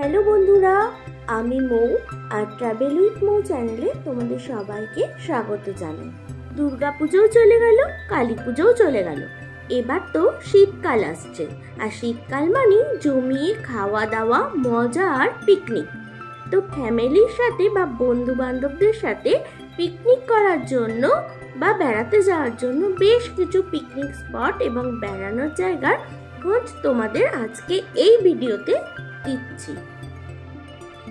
Hello বন্ধুরা, আমি মৌ আর travel with মৌ চ্যানেলে তোমাদের সবাইকে স্বাগত জানাই। দুর্গাপুজোও চলে গেল, কালী পুজোও চলে গেল, এবার তো শীতকাল আসছে। আর শীতকাল মানে জমিয়ে খাওয়া দাওয়া, মজা আর পিকনিক। তো ফ্যামিলির সাথে বা বন্ধু বান্ধবদের সাথে পিকনিক করার জন্য বা বেড়াতে যাওয়ার জন্য বেশ কিছু পিকনিক স্পট এবং বেড়ানোর জায়গার খোঁজ তোমাদের আজকে এই ভিডিওতে দিচ্ছি।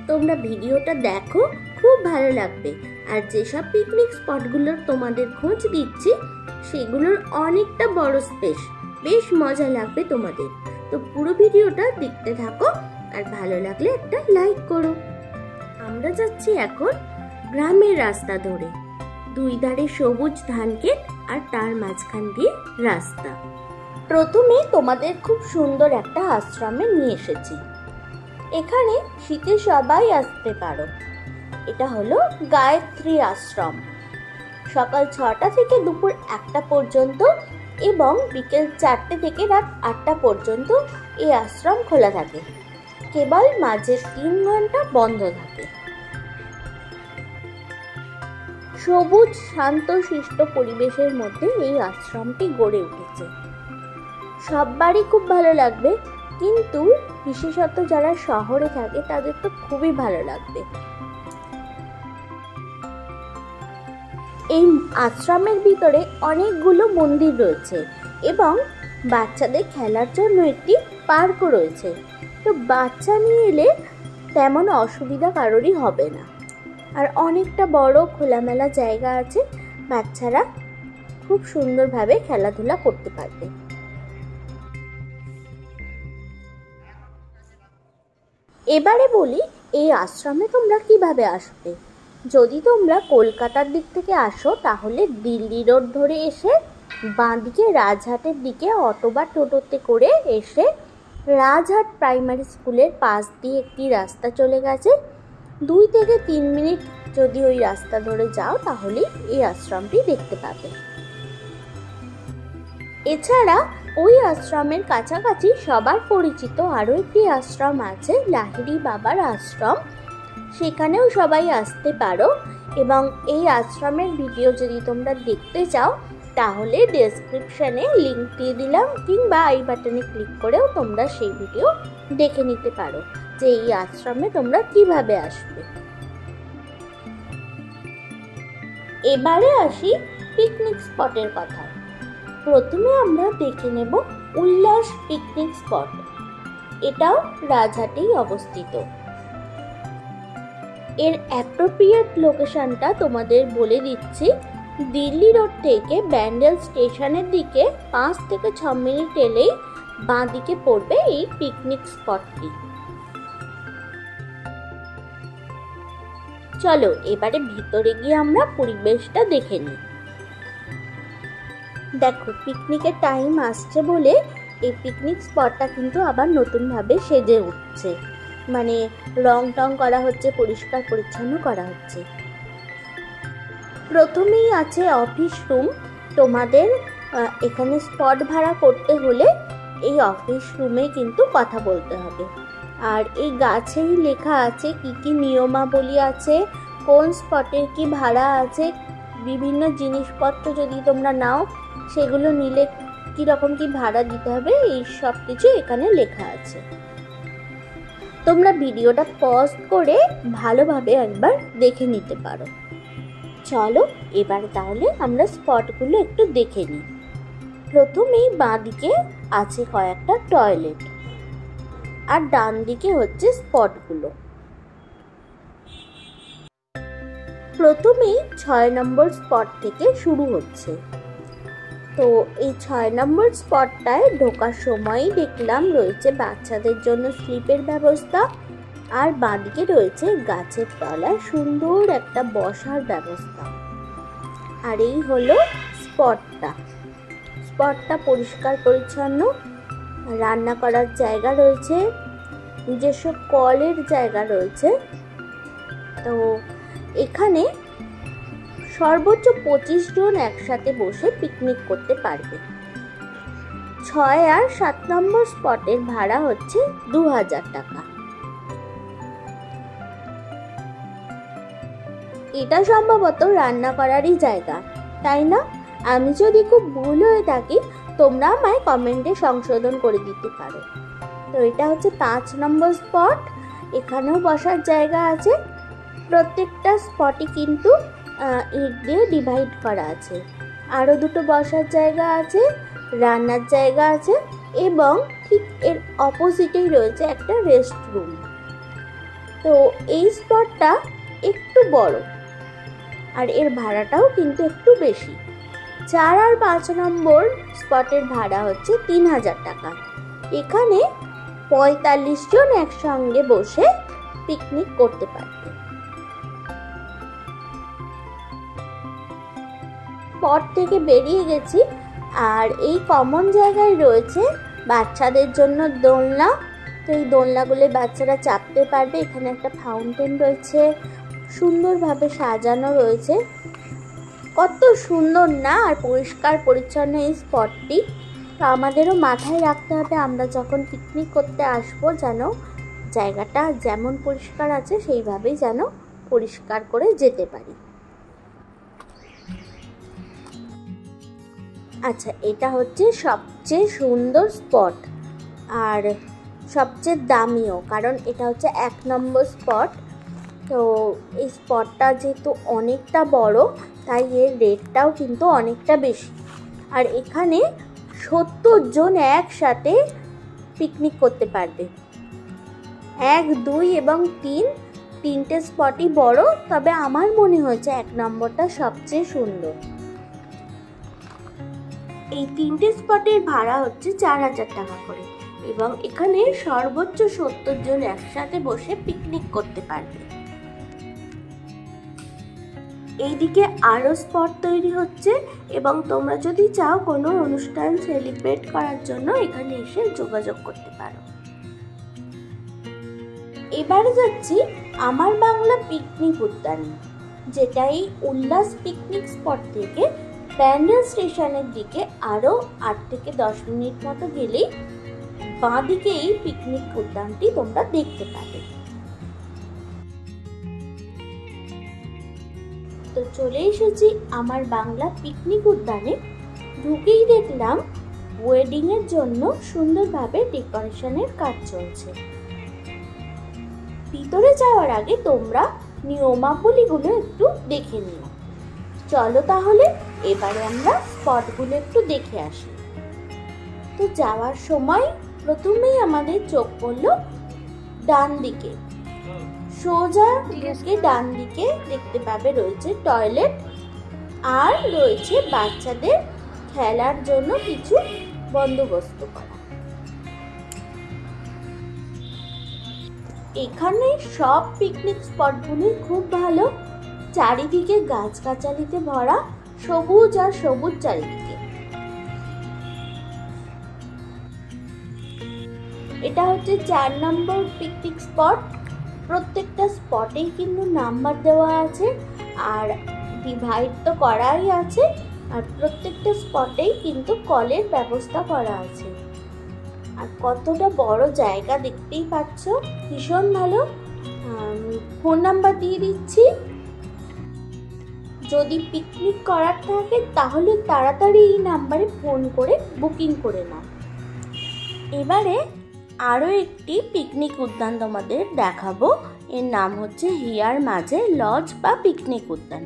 তোমরা ভিডিওটা দেখো, খুব ভালো লাগবে। আর যেসব পিকনিক স্পটগুলোর তোমাদের খোঁজ দিচ্ছি সেগুলোর অনেকটা বড় স্পেস, বেশ মজা লাগবে তোমাদের। তো পুরো ভিডিওটা দেখতে থাকো আর ভালো লাগলে একটা লাইক করো। আমরা যাচ্ছি এখন গ্রামের রাস্তা ধরে, দুই ধারে সবুজ ধানক্ষেত আর তার মাঝখান দিয়ে রাস্তা। প্রথমে তোমাদের খুব সুন্দর একটা আশ্রমে নিয়ে এসেছি। এখানে শীতে সবাই আসতে পারো। এটা হলো গায়ত্রী আশ্রম। সকাল 6টা থেকে দুপুর 1টা পর্যন্ত এবং বিকেল 4টে থেকে রাত 8টা পর্যন্ত এই আশ্রম খোলা থাকে। কেবল মাঝে 3 ঘন্টা বন্ধ থাকে। সবুজ শান্ত শিষ্ট পরিবেশের মধ্যে এই আশ্রমটি গড়ে উঠেছে। সবারই খুব ভালো লাগবে, কিন্তু বিশেষত যারা শহরে থাকে তাদের তো খুবই ভালো লাগবে। এই আশ্রমের ভিতরে অনেকগুলো মন্দির রয়েছে এবং বাচ্চাদের খেলার জন্য একটি পার্কও রয়েছে। তো বাচ্চা নিয়ে এলে তেমন অসুবিধা কারোরই হবে না। আর অনেকটা বড় খোলামেলা জায়গা আছে, বাচ্চারা খুব সুন্দরভাবে খেলাধুলা করতে পারবে। এবারে বলি এই আশ্রমে তোমরা কিভাবে আসবে। যদি তোমরা কলকাতার দিক থেকে আসো তাহলে দিল্লি রোড ধরে এসে বাঁদিকে রাজহাটের দিকে অটো বা টোটোতে করে এসে রাজহাট প্রাইমারি স্কুলের পাশ দিয়ে একটি রাস্তা চলে গেছে। 2 থেকে 3 মিনিট যদি ওই রাস্তা ধরে যাও তাহলেই এই আশ্রমটি দেখতে পাবে। এছাড়া ওই আশ্রমের কাছাকাছি সবার পরিচিত আরও একটি আশ্রম আছে, লাহিড়ী বাবার আশ্রম। সেখানেও সবাই আসতে পারো এবং এই আশ্রমের ভিডিও যদি তোমরা দেখতে চাও তাহলে ডেসক্রিপশনে লিঙ্ক দিয়ে দিলাম, কিংবা আই বাটনে ক্লিক করেও তোমরা সেই ভিডিও দেখে নিতে পারো যে এই আশ্রমে তোমরা কিভাবে আসবে। এবারে আসি পিকনিক স্পটের কথা। প্রথমে আমরা দেখে নেব উল্লাস পিকনিক স্পট। এটাও রাজহাটেই অবস্থিত। এর অ্যাপ্রোপ্রিয়েট লোকেশনটা তোমাদের বলে দিচ্ছি। দিল্লি রোড থেকে ব্যান্ডেল স্টেশনের দিকে 5 থেকে 6 মিনিট এলেই বাঁ দিকে পড়বে এই পিকনিক স্পটটি। চলো এবারে ভিতরে গিয়ে আমরা পরিবেশটা দেখে নিই। দেখো, পিকনিকের টাইম আসছে বলে এই পিকনিক স্পটটা কিন্তু আবার নতুনভাবে সেজে উঠছে, মানে রং টং করা হচ্ছে, পরিষ্কার পরিচ্ছন্ন করা হচ্ছে। প্রথমেই আছে অফিস রুম। তোমাদের এখানে স্পট ভাড়া করতে হলে এই অফিস রুমে কিন্তু কথা বলতে হবে। আর এই গাছেই লেখা আছে কি কি নিয়মাবলী আছে, কোন স্পটের কি ভাড়া আছে, বিভিন্ন জিনিসপত্র যদি তোমরা নাও সেগুলো নিলে কীরকম কি ভাড়া দিতে হবে, এই সব কিছু এখানে লেখা আছে। তোমরা ভিডিওটা পজ করে ভালোভাবে একবার দেখে নিতে পারো। চলো এবার তাহলে আমরা স্পটগুলো একটু দেখে নিই। প্রথমেই বাঁ দিকে আছে কয়েকটা টয়লেট আর ডান দিকে হচ্ছে স্পটগুলো। প্রথমেই 6 নম্বর স্পট থেকে শুরু হচ্ছে। তো এই 6 নম্বর স্পটটায় ঢোকার সময়ই দেখলাম রয়েছে বাচ্চাদের জন্য স্লিপের ব্যবস্থা, আর বাঁদিকে রয়েছে গাছের তলায় সুন্দর একটা বসার ব্যবস্থা। আর এই হলো স্পটটা। স্পটটা পরিষ্কার পরিচ্ছন্ন, রান্না করার জায়গা রয়েছে, নিজস্ব কলের জায়গা রয়েছে। তো এখানে সর্বোচ্চ 25 জন একসাথে বসে পিকনিক করতে পারবে। 6 আর 7 নম্বর স্পটের ভাড়া হচ্ছে 2000 টাকা। এটা সম্ভবত রান্না করারই জায়গা, তাই না? আমি যদি খুব ভুল হয়ে থাকি তোমরা আমায় কমেন্টে সংশোধন করে দিতে পারো। তো এটা হচ্ছে 5 নম্বর স্পট। এখানেও বসার জায়গা আছে। প্রত্যেকটা স্পটই কিন্তু ইট দিয়ে ডিভাইড করা আছে। আরও দুটো বসার জায়গা আছে, রান্নার জায়গা আছে এবং ঠিক এর অপোজিটেই রয়েছে একটা রেস্টরুম। তো এই স্পটটা একটু বড় আর এর ভাড়াটাও কিন্তু একটু বেশি। 4 আর 5 নম্বর স্পটের ভাড়া হচ্ছে 3000 টাকা। এখানে 45 জন একসঙ্গে বসে পিকনিক করতে পারবে। স্পট থেকে বেরিয়ে গেছি আর এই কমন জায়গায় রয়েছে বাচ্চাদের জন্য দোলনা। তো এই দোলনাগুলো বাচ্চারা চাপতে পারবে। এখানে একটা ফাউন্টেন রয়েছে, সুন্দরভাবে সাজানো রয়েছে। কত সুন্দর না, আর পরিষ্কার পরিচ্ছন্ন এই স্পটটি। তো আমাদেরও মাথায় রাখতে হবে আমরা যখন পিকনিক করতে আসবো যেন জায়গাটা যেমন পরিষ্কার আছে সেইভাবেই যেন পরিষ্কার করে যেতে পারি। আচ্ছা, এটা হচ্ছে সবচেয়ে সুন্দর স্পট আর সবচেয়ে দামিও, কারণ এটা হচ্ছে 1 নম্বর স্পট। তো এই স্পটটা যেহেতু অনেকটা বড় তাই এর রেটটাও কিন্তু অনেকটা বেশি। আর এখানে 70 জন একসাথে পিকনিক করতে পারবে। 1, 2 এবং 3 তিনটে স্পটই বড়, তবে আমার মনে হয়েছে 1 নম্বরটা সবচেয়ে সুন্দর। এই 3টে স্পটের ভাড়া হচ্ছে 4000 টাকা করে এবং এখানে সর্বোচ্চ 70 জন একসাথে বসে পিকনিক করতে পারবে। এইদিকে আরও স্পট তৈরি হচ্ছে এবং তোমরা যদি চাও কোনো অনুষ্ঠান সেলিব্রেট করার জন্য এখানে এসে যোগাযোগ করতে পারো। এবারে যাচ্ছি আমার বাংলা পিকনিক উদ্যানে, যেটা এই উল্লাস পিকনিক স্পট থেকে ব্যান্ডেল স্টেশনের দিকে আরও 8 থেকে 10 মিনিট মতো গেলেই বাঁ দিকে এই পিকনিক উদ্যানটি তোমরা দেখতে পাবে। তো চলে এসেছি আমার বাংলা পিকনিক উদ্যানে। ঢুকেই দেখলাম ওয়েডিং এর জন্য সুন্দরভাবে ডেকোরেশনের কাজ চলছে। ভিতরে যাওয়ার আগে তোমরা নিয়মাবলীগুলো একটু দেখে নিও। চলো তাহলে এবারে আমরা স্পটগুলো একটু দেখে আসি। তো যাওয়ার সময় প্রথমেই আমাদের চোখ পড়ল ডান দিকে। সোজা ঢুকে ডান দিকে দেখতে পাবে রয়েছে টয়লেট আর রয়েছে বাচ্চাদের খেলার জন্য কিছু বন্দোবস্ত করা। এখানে সব পিকনিক স্পটগুলি খুব ভালো। চারিদিকে গাছগাছালিতে ভরা, সবুজ আর সবুজ চারিদিকে। এটা হচ্ছে 4 নম্বর পিকনিক স্পট। প্রত্যেকটা স্পটেই কিন্তু নাম্বার দেওয়া আছে আর ডিভাইড তো করাই আছে, আর প্রত্যেকটা স্পটেই কিন্তু কলের ব্যবস্থা করা আছে। আর কতটা বড় জায়গা দেখতেই পাচ্ছ, ভীষণ ভালো। ফোন নাম্বার দিয়ে দিচ্ছি, যদি পিকনিক করার থাকে তাহলে তাড়াতাড়ি এই নাম্বারে ফোন করে বুকিং করে নাও। এবারে আরও একটি পিকনিক উদ্যান তোমাদের দেখাবো। এর নাম হচ্ছে হিয়ার মাঝে লজ বা পিকনিক উদ্যান।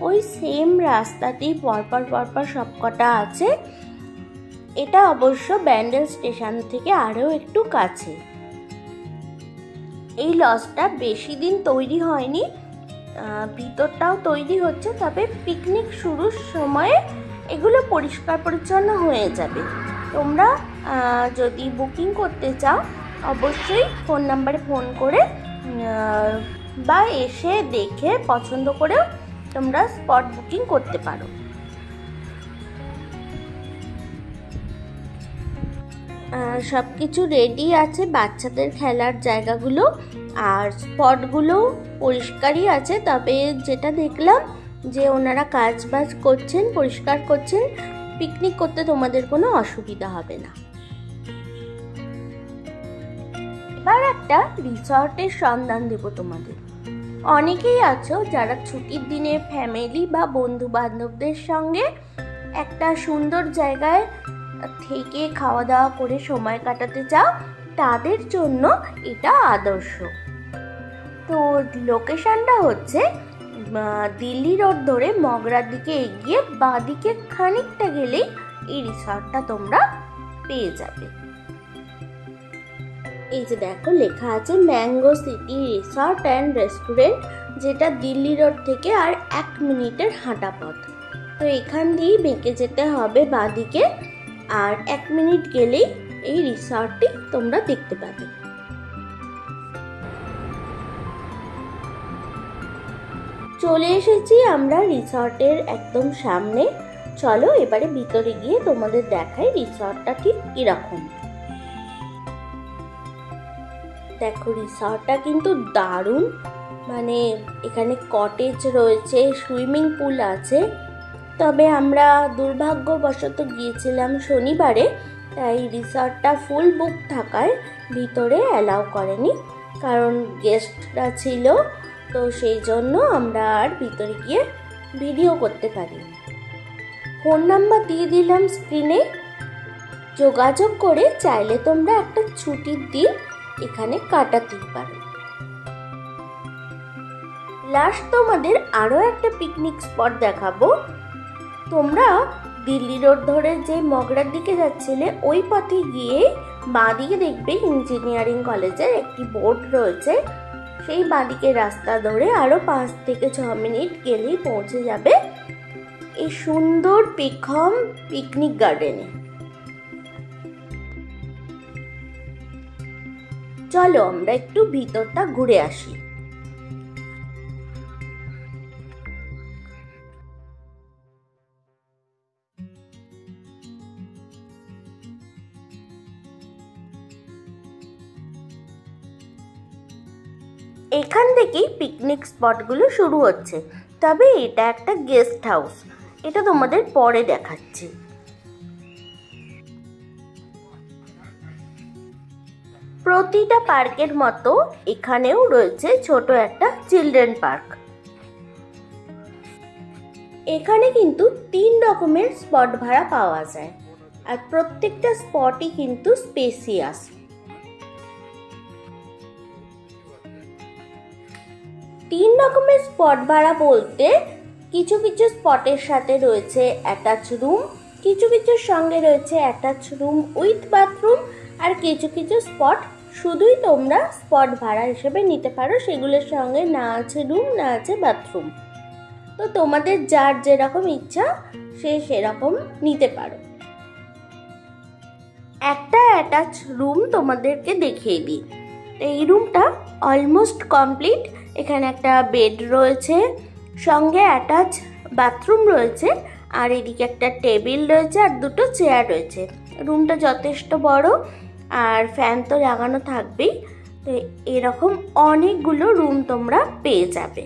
ওই সেম রাস্তাতেই পরপর পরপর সবকটা আছে। এটা অবশ্য ব্যান্ডেল স্টেশন থেকে আরও একটু কাছে। এই লজটা বেশি দিন তৈরি হয়নি, ভিতরটাও তৈরি হচ্ছে, তবে পিকনিক শুরুর সময়ে এগুলো পরিষ্কার পরিচ্ছন্ন হয়ে যাবে। তোমরা যদি বুকিং করতে চাও অবশ্যই ফোন নাম্বারে ফোন করে বা এসে দেখে পছন্দ করেও তোমরা স্পট বুকিং করতে পারো। সব কিছু রেডি আছে, বাচ্চাদের খেলার জায়গাগুলো আর স্পটগুলো পরিষ্কারই আছে। তবে যেটা দেখলাম যে ওনারা কাজ বাজ করছেন, পরিষ্কার করছেন, পিকনিক করতে তোমাদের কোনো অসুবিধা হবে না। এবার একটা রিসর্টের সন্ধান দেব তোমাদের। অনেকেই আছো যারা ছুটির দিনে ফ্যামিলি বা বন্ধু বান্ধবদের সঙ্গে একটা সুন্দর জায়গায় থেকে খাওয়া দাওয়া করে সময় কাটাতে চাও, তাদের জন্য এটা আদর্শ। তো লোকেশনটা হচ্ছে দিল্লি রোড ধরে মগরার দিকে এগিয়ে বাঁদিকে খানিকটা গেলেই এই রিসর্টটা তোমরা পেয়ে যাবে। এই যে দেখো লেখা আছে mango city resort and restaurant, যেটা দিল্লি রোড থেকে আর 1 মিনিটের হাঁটা পথ। তো এখান দিয়েই বেঁকে যেতে হবে বাঁদিকে, আর 1 মিনিট গেলেই এই রিসর্টটি তোমরা দেখতে পাবে। চলে এসেছি আমরা রিসর্টের একদম সামনে। চলো এবারে ভিতরে গিয়ে তোমাদের দেখাই রিসর্টটা ঠিক কিরকম। দেখো রিসর্টটা কিন্তু দারুণ, মানে এখানে কটেজ রয়েছে, সুইমিং পুল আছে। তবে আমরা দুর্ভাগ্যবশত গিয়েছিলাম শনিবারে, তাই রিসর্টটা ফুল বুক থাকায় ভিতরে অ্যালাউ করেনি, কারণ গেস্টরা ছিল। তো সেই জন্য আমরা আর ভিতরে গিয়ে ভিডিও করতে পারি। ফোন নাম্বার দিয়ে দিলাম স্ক্রিনে, যোগাযোগ করে চাইলে তোমরা একটা ছুটির দিন এখানে কাটাতেই পারো। লাস্ট তোমাদের আরো একটা পিকনিক স্পট দেখাবো। তোমরা দিল্লি রোড ধরে যে মগরার দিকে যাচ্ছিলে ওই পথে গিয়ে বাঁদিকে দেখবে ইঞ্জিনিয়ারিং কলেজের একটি বোর্ড রয়েছে। সেই বাঁদিকে রাস্তা ধরে আরো 5 থেকে 6 মিনিট গেলেই পৌঁছে যাবে এই সুন্দর পেখম পিকনিক গার্ডেনে। চলো আমরা একটু ভিতরটা ঘুরে আসি। এখান থেকেই পিকনিক স্পটগুলো শুরু হচ্ছে, তবে এটা একটা গেস্ট হাউস, এটা তোমাদের পরে দেখাচ্ছি। প্রতিটা পার্কের মতো এখানেও রয়েছে ছোট একটা চিলড্রেন পার্ক। এখানে কিন্তু 3 রকমের স্পট ভাড়া পাওয়া যায়, আর প্রত্যেকটা স্পটই কিন্তু স্পেসিয়াস। 3 রকমের স্পট ভাড়া বলতে কিছু কিছু স্পটের সাথে রয়েছে অ্যাটাচ রুম, কিছু কিছুর সঙ্গে রয়েছে অ্যাটাচ রুম উইথ বাথরুম, আর কিছু কিছু স্পট শুধুই তোমরা স্পট ভাড়া হিসেবে নিতে পারো, সেগুলোর সঙ্গে না আছে রুম না আছে বাথরুম। তো তোমাদের যার যেরকম ইচ্ছা সে সেরকম নিতে পারো। একটা অ্যাটাচ রুম তোমাদেরকে দেখিয়ে দিই। এই রুমটা অলমোস্ট কমপ্লিট। এখানে একটা বেড রয়েছে, সঙ্গে অ্যাটাচ বাথরুম রয়েছে, আর এদিকে একটা টেবিল রয়েছে আর 2টো চেয়ার রয়েছে। রুমটা যথেষ্ট বড়, আর ফ্যান তো লাগানো থাকবেই। তো এরকম অনেকগুলো রুম তোমরা পেয়ে যাবে।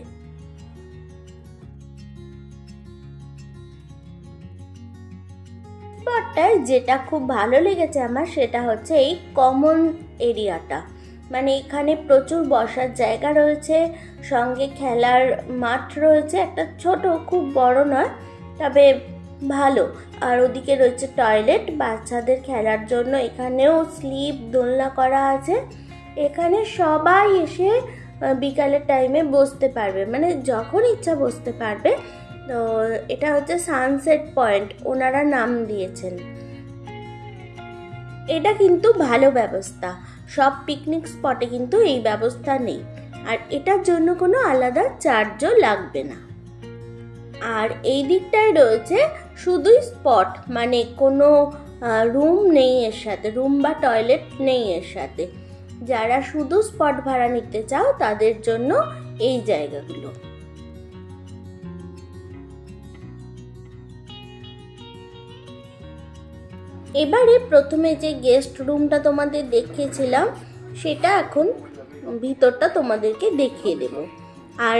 স্পটটায় যেটা খুব ভালো লেগেছে আমার, সেটা হচ্ছে এই কমন এরিয়াটা। মানে এখানে প্রচুর বসার জায়গা রয়েছে, সঙ্গে খেলার মাঠ রয়েছে, একটা ছোট, খুব বড় নয় তবে ভালো। আর ওদিকে রয়েছে টয়লেট বাচ্চাদের খেলার জন্য। এখানেও স্লিপ দোলনা করা আছে। এখানে সবাই এসে বিকালের টাইমে বসতে পারবে, মানে যখন ইচ্ছা বসতে পারবে। তো এটা হচ্ছে সানসেট পয়েন্ট, ওনারা নাম দিয়েছেন। এটা কিন্তু ভালো ব্যবস্থা, সব পিকনিক স্পটে কিন্তু এই ব্যবস্থা নেই, আর এটার জন্য কোনো আলাদা চার্জও লাগবে না। আর এই দিকটায় রয়েছে শুধুই স্পট, মানে কোনো রুম নেই এর সাথে, রুম বা টয়লেট নেই এর সাথে। যারা শুধু স্পট ভাড়া নিতে চাও তাদের জন্য এই জায়গাগুলো। এবারে প্রথমে যে গেস্ট রুমটা তোমাদের দেখিয়েছিলাম সেটা এখন ভিতরটা তোমাদেরকে দেখিয়ে দেব। আর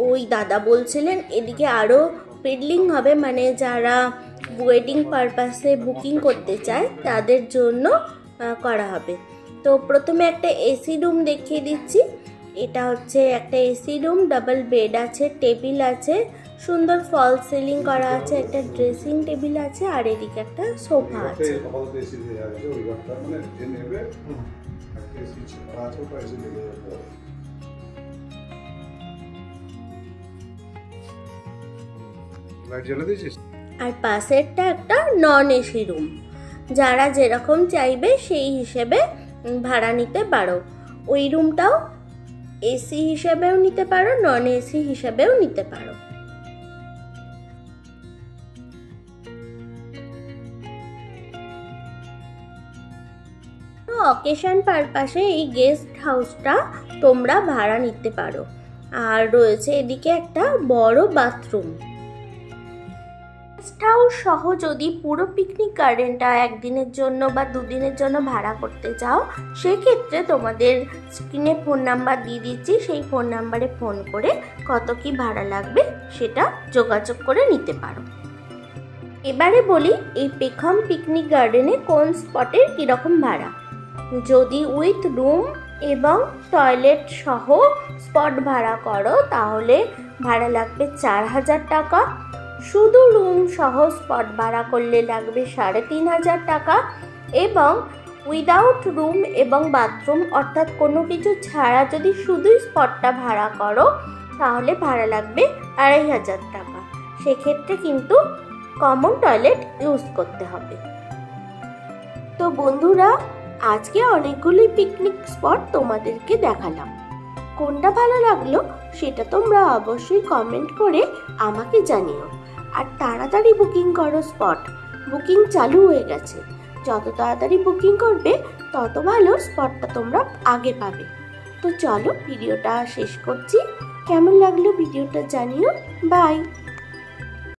ওই দাদা বলছিলেন এদিকে আরও পেডলিং হবে, মানে যারা ওয়েডিং পারপাসে বুকিং করতে চায় তাদের জন্য করা হবে। তো প্রথমে একটা এসি রুম দেখিয়ে দিচ্ছি। এটা হচ্ছে একটা এসি রুম, ডাবল বেড আছে, টেবিল আছে, সুন্দর ফল সিলিং করা আছে, একটা ড্রেসিং টেবিল আছে, আর এদিকে একটা সোফা আছে। আর পাশেরটা একটা নন এসি রুম, যারা যেরকম চাইবে সেই হিসেবে ভাড়া নিতে পারো। ওই রুমটাও এসি হিসেবেও নিতে পারো, নন এসি হিসেবেও নিতে পারো। অকেশন পারপাসে এই গেস্ট হাউসটা তোমরা ভাড়া নিতে পারো। আর রয়েছে এদিকে একটা বড় বাথরুম। গেস্ট হাউস সহ যদি পুরো পিকনিক গার্ডেনটা একদিনের জন্য বা দুদিনের জন্য ভাড়া করতে চাও, সেক্ষেত্রে তোমাদের স্ক্রিনে ফোন নাম্বার দিয়ে দিচ্ছি, সেই ফোন নাম্বারে ফোন করে কত কি ভাড়া লাগবে সেটা যোগাযোগ করে নিতে পারো। এবারে বলি এই পেখম পিকনিক গার্ডেনে কোন স্পটের কীরকম ভাড়া। যদি উইথ রুম এবং টয়লেট সহ স্পট ভাড়া করো তাহলে ভাড়া লাগবে 4000 টাকা। শুধু রুম সহ স্পট ভাড়া করলে লাগবে 3500 টাকা, এবং উইদাউট রুম এবং বাথরুম অর্থাৎ কোনো কিছু ছাড়া যদি শুধুই স্পটটা ভাড়া করো তাহলে ভাড়া লাগবে 2500 টাকা। সেক্ষেত্রে কিন্তু কমন টয়লেট ইউজ করতে হবে। তো বন্ধুরা, আজকে অনেকগুলি পিকনিক স্পট তোমাদেরকে দেখালাম। কোনটা ভালো লাগলো সেটা তোমরা অবশ্যই কমেন্ট করে আমাকে জানিও। আর তাড়াতাড়ি বুকিং করো, স্পট বুকিং চালু হয়ে গেছে। যত তাড়াতাড়ি বুকিং করবে তত ভালো স্পটটা তোমরা আগে পাবে। তো চলো ভিডিওটা শেষ করছি। কেমন লাগলো ভিডিওটা জানিও। বাই।